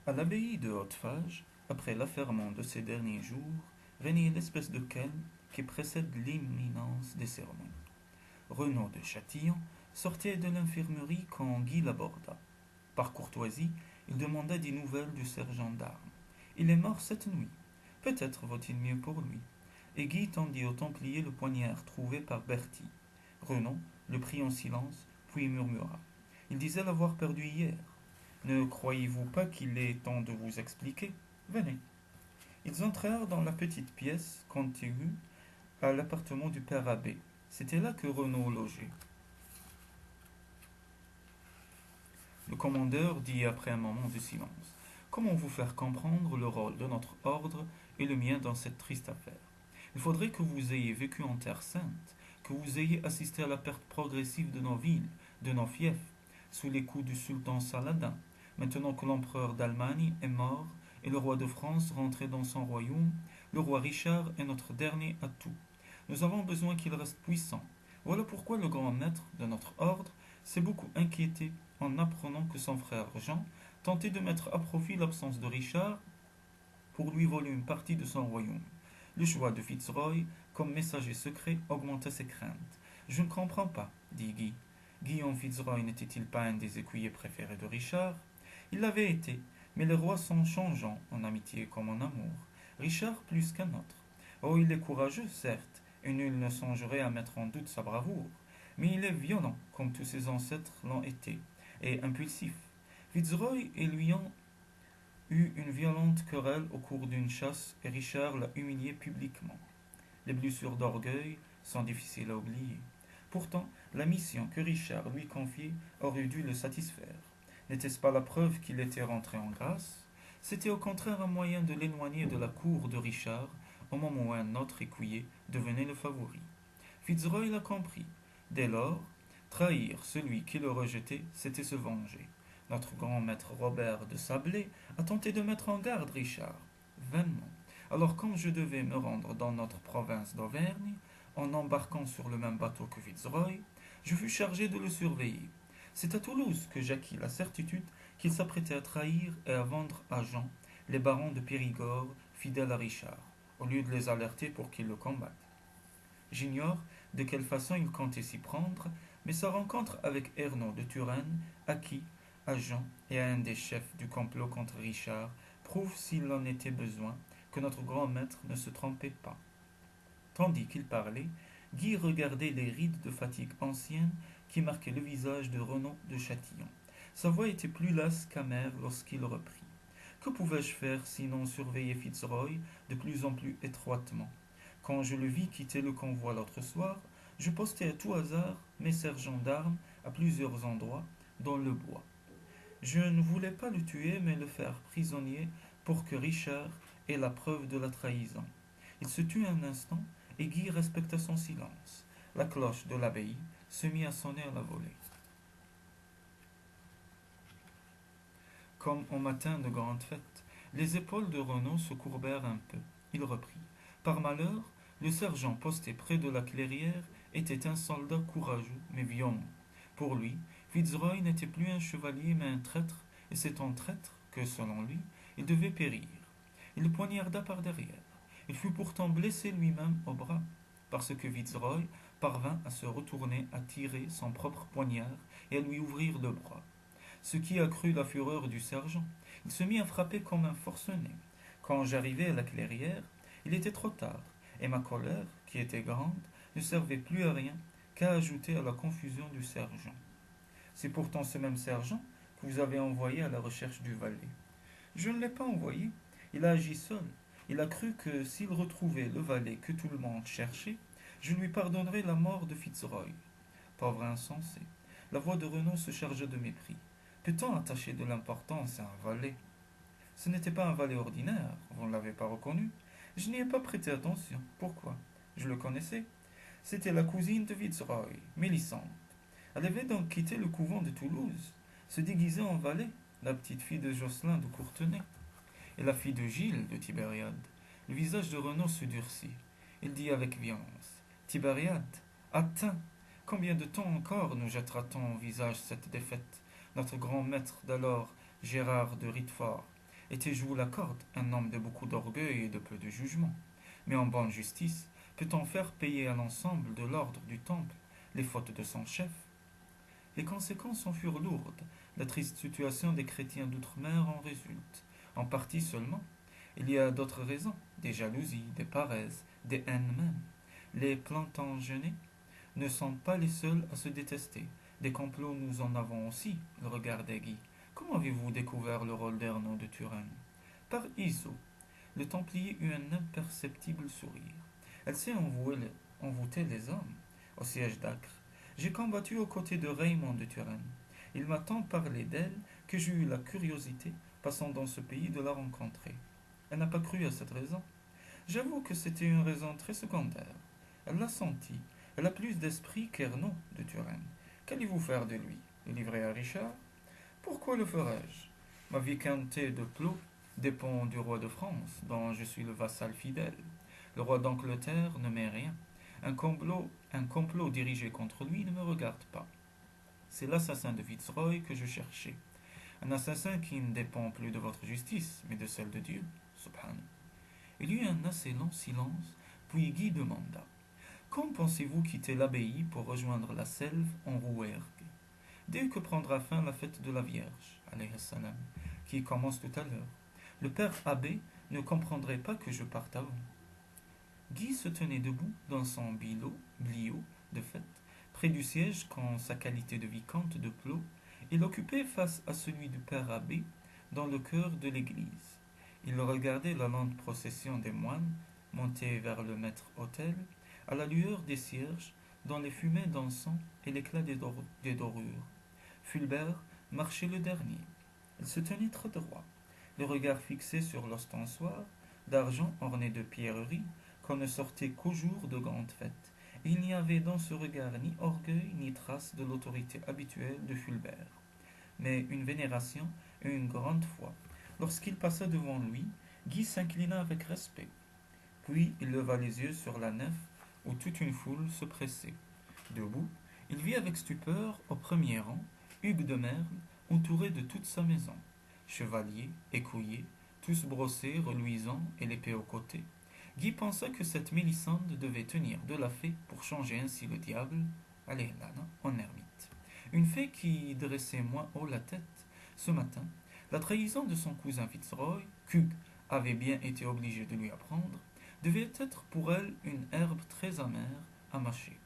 À l'abbaye de Haute-Fage, après l'affairement de ces derniers jours, régnait l'espèce de calme qui précède l'imminence des cérémonies. Renaud de Châtillon sortait de l'infirmerie quand Guy l'aborda. Par courtoisie, il demanda des nouvelles du sergent d'armes. Il est mort cette nuit. Peut-être vaut-il mieux pour lui. Et Guy tendit au Templier le poignard trouvé par Berthier. Renaud le prit en silence, puis murmura. Il disait l'avoir perdu hier. Ne croyez-vous pas qu'il est temps de vous expliquer? Venez. Ils entrèrent dans la petite pièce contiguë à l'appartement du père abbé. C'était là que Renaud logeait. Le commandeur dit après un moment de silence. Comment vous faire comprendre le rôle de notre ordre et le mien dans cette triste affaire? Il faudrait que vous ayez vécu en terre sainte, que vous ayez assisté à la perte progressive de nos villes, de nos fiefs, sous les coups du sultan Saladin, maintenant que l'empereur d'Allemagne est mort et le roi de France rentré dans son royaume. Le roi Richard est notre dernier atout. Nous avons besoin qu'il reste puissant. Voilà pourquoi le grand maître de notre ordre s'est beaucoup inquiété en apprenant que son frère Jean tentait de mettre à profit l'absence de Richard pour lui voler une partie de son royaume. Le choix de Fitzroy comme messager secret augmentait ses craintes. Je ne comprends pas, dit Guy. Guillaume Fitzroy n'était-il pas un des écuyers préférés de Richard? Il l'avait été, mais les rois sont changeants en amitié comme en amour. Richard plus qu'un autre. Oh, il est courageux, certes, et nul ne songerait à mettre en doute sa bravoure. Mais il est violent, comme tous ses ancêtres l'ont été, et impulsif. Fitzroy et lui ont eu une violente querelle au cours d'une chasse et Richard l'a humilié publiquement. Les blessures d'orgueil sont difficiles à oublier. Pourtant, la mission que Richard lui confiait aurait dû le satisfaire. N'était-ce pas la preuve qu'il était rentré en grâce? C'était au contraire un moyen de l'éloigner de la cour de Richard au moment où un autre écuyer devenait le favori. Fitzroy l'a compris. Dès lors, trahir celui qui le rejetait, c'était se venger. Notre grand maître Robert de Sablé a tenté de mettre en garde Richard, vainement. Alors quand je devais me rendre dans notre province d'Auvergne, en embarquant sur le même bateau que Fitzroy, je fus chargé de le surveiller. C'est à Toulouse que j'acquis la certitude qu'il s'apprêtait à trahir et à vendre à Jean les barons de Périgord fidèles à Richard, au lieu de les alerter pour qu'ils le combattent. J'ignore de quelle façon il comptait s'y prendre, mais sa rencontre avec Ernaud de Turenne, acquis à Jean et à un des chefs du complot contre Richard, prouve, s'il en était besoin, que notre grand maître ne se trompait pas. Tandis qu'il parlait, Guy regardait les rides de fatigue ancienne qui marquaient le visage de Renaud de Châtillon. Sa voix était plus lasse qu'amère lorsqu'il reprit. Que pouvais-je faire sinon surveiller Fitzroy de plus en plus étroitement? Quand je le vis quitter le convoi l'autre soir, je postai à tout hasard mes sergents d'armes à plusieurs endroits dans le bois. Je ne voulais pas le tuer, mais le faire prisonnier pour que Richard ait la preuve de la trahison. Il se tut un instant, et Guy respecta son silence. La cloche de l'abbaye se mit à sonner à la volée. Comme au matin de grande fête, les épaules de Renaud se courbèrent un peu. Il reprit. Par malheur, le sergent posté près de la clairière était un soldat courageux mais violent. Pour lui, Fitzroy n'était plus un chevalier mais un traître, et c'est en traître que, selon lui, il devait périr. Il le poignarda par derrière. Il fut pourtant blessé lui-même au bras, parce que Fitzroy parvint à se retourner, à tirer son propre poignard et à lui ouvrir le bras. Ce qui accrut la fureur du sergent. Il se mit à frapper comme un forcené. Quand j'arrivai à la clairière, il était trop tard, et ma colère, qui était grande, ne servait plus à rien qu'à ajouter à la confusion du sergent. C'est pourtant ce même sergent que vous avez envoyé à la recherche du valet. Je ne l'ai pas envoyé. Il a agi seul. Il a cru que s'il retrouvait le valet que tout le monde cherchait, je lui pardonnerais la mort de Fitzroy. Pauvre insensé. La voix de Renaud se chargea de mépris. Peut-on attacher de l'importance à un valet? Ce n'était pas un valet ordinaire, vous ne l'avez pas reconnu. Je n'y ai pas prêté attention. Pourquoi? Je le connaissais. C'était la cousine de Fitzroy, Mélissande. Elle avait donc quitté le couvent de Toulouse, se déguisait en valet, la petite fille de Jocelyn de Courtenay, et la fille de Gilles de Tibériade. Le visage de Renaud se durcit. Il dit avec violence. Tibériade, atteint. Combien de temps encore nous jettera-t-on au visage cette défaite? Notre grand maître d'alors, Gérard de Ritfort, était, je vous l'accorde, un homme de beaucoup d'orgueil et de peu de jugement. Mais en bonne justice, peut-on faire payer à l'ensemble de l'ordre du temple les fautes de son chef? Les conséquences en furent lourdes. La triste situation des chrétiens d'outre-mer en résulte. En partie seulement. Il y a d'autres raisons, des jalousies, des paresses, des haines même. Les Plantagenets ne sont pas les seuls à se détester. Des complots nous en avons aussi, le regardait Guy. Comment avez-vous découvert le rôle d'Ernaud de Turenne? Par Iso. Le Templier eut un imperceptible sourire. Elle sait envoûter les hommes. Au siège d'Acre, j'ai combattu aux côtés de Raymond de Turenne. Il m'a tant parlé d'elle que j'ai eu la curiosité, passant dans ce pays, de la rencontrer. Elle n'a pas cru à cette raison. J'avoue que c'était une raison très secondaire. Elle l'a senti. Elle a plus d'esprit qu'Ernaud de Turenne. Qu'allez-vous faire de lui? Le livrer à Richard? Pourquoi le ferais-je? Ma vicomté de Plot dépend du roi de France, dont je suis le vassal fidèle. Le roi d'Angleterre ne m'est rien. Un complot dirigé contre lui ne me regarde pas. C'est l'assassin de Fitzroy que je cherchais. Un assassin qui ne dépend plus de votre justice, mais de celle de Dieu. Subhanallah. Il y eut un assez long silence, puis Guy demanda: quand pensez-vous quitter l'abbaye pour rejoindre la selve en Rouergue? Dès que prendra fin la fête de la Vierge, alayhi salam, qui commence tout à l'heure. Le père abbé ne comprendrait pas que je parte avant. Guy se tenait debout dans son bliot de fête, près du siège qu'en sa qualité de vicomte de Plot, il occupait face à celui du père abbé, dans le cœur de l'église. Il regardait la lente procession des moines monter vers le maître-autel, à la lueur des cierges, dans les fumées d'encens et l'éclat des dorures. Fulbert marchait le dernier. Il se tenait très droit, le regard fixé sur l'ostensoir d'argent orné de pierreries qu'on ne sortait qu'au jour de grandes fêtes, et il n'y avait dans ce regard ni orgueil ni trace de l'autorité habituelle de Fulbert, mais une vénération et une grande foi. Lorsqu'il passa devant lui, Guy s'inclina avec respect. Puis il leva les yeux sur la nef où toute une foule se pressait. Debout, il vit avec stupeur, au premier rang, Hugues de Merle, entouré de toute sa maison. Chevaliers, écuyers, tous brossés, reluisants et l'épée au côté. Guy pensa que cette Mélisande devait tenir de la fée pour changer ainsi le diable, allez là, en ermite. Une fée qui dressait moins haut la tête. Ce matin, la trahison de son cousin Fitzroy, qu'Hugues avait bien été obligé de lui apprendre, devait être pour elle une herbe très amère à mâcher.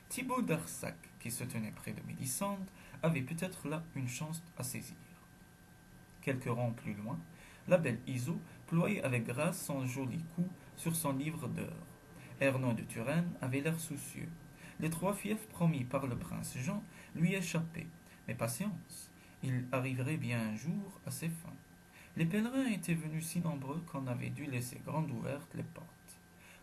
Thibaut d'Arsac, qui se tenait près de Mélisande, avait peut-être là une chance à saisir. Quelques rangs plus loin, la belle Iso ployait avec grâce son joli cou sur son livre d'heures. Ernaud de Turenne avait l'air soucieux. Les 3 fiefs promis par le prince Jean lui échappaient. Mais patience, il arriverait bien un jour à ses fins. Les pèlerins étaient venus si nombreux qu'on avait dû laisser grandes ouvertes les portes.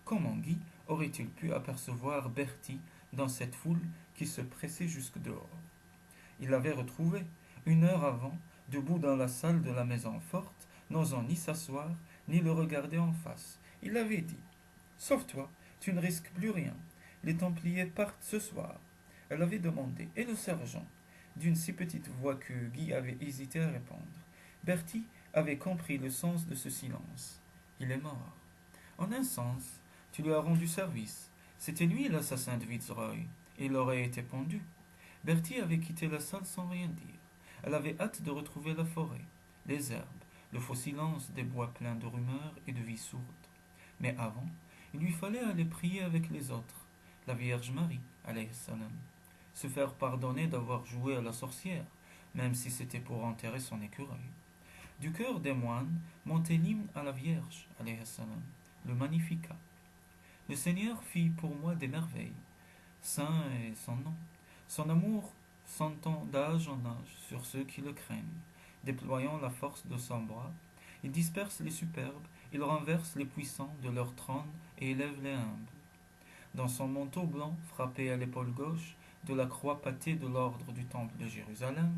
Comment Guy aurait-il pu apercevoir Berthier dans cette foule qui se pressait jusque dehors? Il l'avait retrouvé, 1 heure avant, debout dans la salle de la maison forte, n'osant ni s'asseoir, ni le regarder en face. Il avait dit: sauve-toi, tu ne risques plus rien. Les Templiers partent ce soir. Elle avait demandé: et le sergent? D'une si petite voix que Guy avait hésité à répondre. Berthier avait compris le sens de ce silence. Il est mort. En un sens, tu lui as rendu service. C'était lui l'assassin de Fitzroy, et il aurait été pendu. Berthier avait quitté la salle sans rien dire. Elle avait hâte de retrouver la forêt, les herbes, le faux silence des bois pleins de rumeurs et de vie sourde. Mais avant, il lui fallait aller prier avec les autres, la Vierge Marie, alayhi salam, se faire pardonner d'avoir joué à la sorcière, même si c'était pour enterrer son écureuil. Du cœur des moines montait l'hymne à la Vierge, alayhi salam, le Magnificat. Le Seigneur fit pour moi des merveilles. Saint est son nom. Son amour s'entend d'âge en âge sur ceux qui le craignent. Déployant la force de son bras, il disperse les superbes, il renverse les puissants de leur trône et élève les humbles. Dans son manteau blanc, frappé à l'épaule gauche de la croix pâtée de l'ordre du temple de Jérusalem,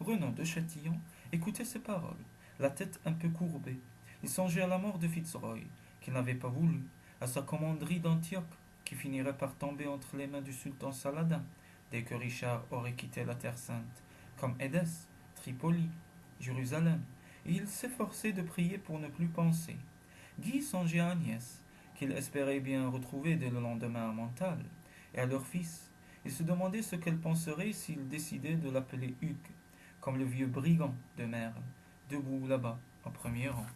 Renaud de Châtillon écoutait ces paroles, la tête un peu courbée. Il songeait à la mort de Fitzroy, qu'il n'avait pas voulu, à sa commanderie d'Antioche, qui finirait par tomber entre les mains du sultan Saladin, dès que Richard aurait quitté la Terre Sainte, comme Édesse, Tripoli, Jérusalem. et il s'efforçait de prier pour ne plus penser. Guy songeait à Agnès, qu'il espérait bien retrouver dès le lendemain à Mental, et à leur fils. Il se demandait ce qu'elle penserait s'il décidait de l'appeler Hugues, comme le vieux brigand de Merle, debout là-bas, au premier rang.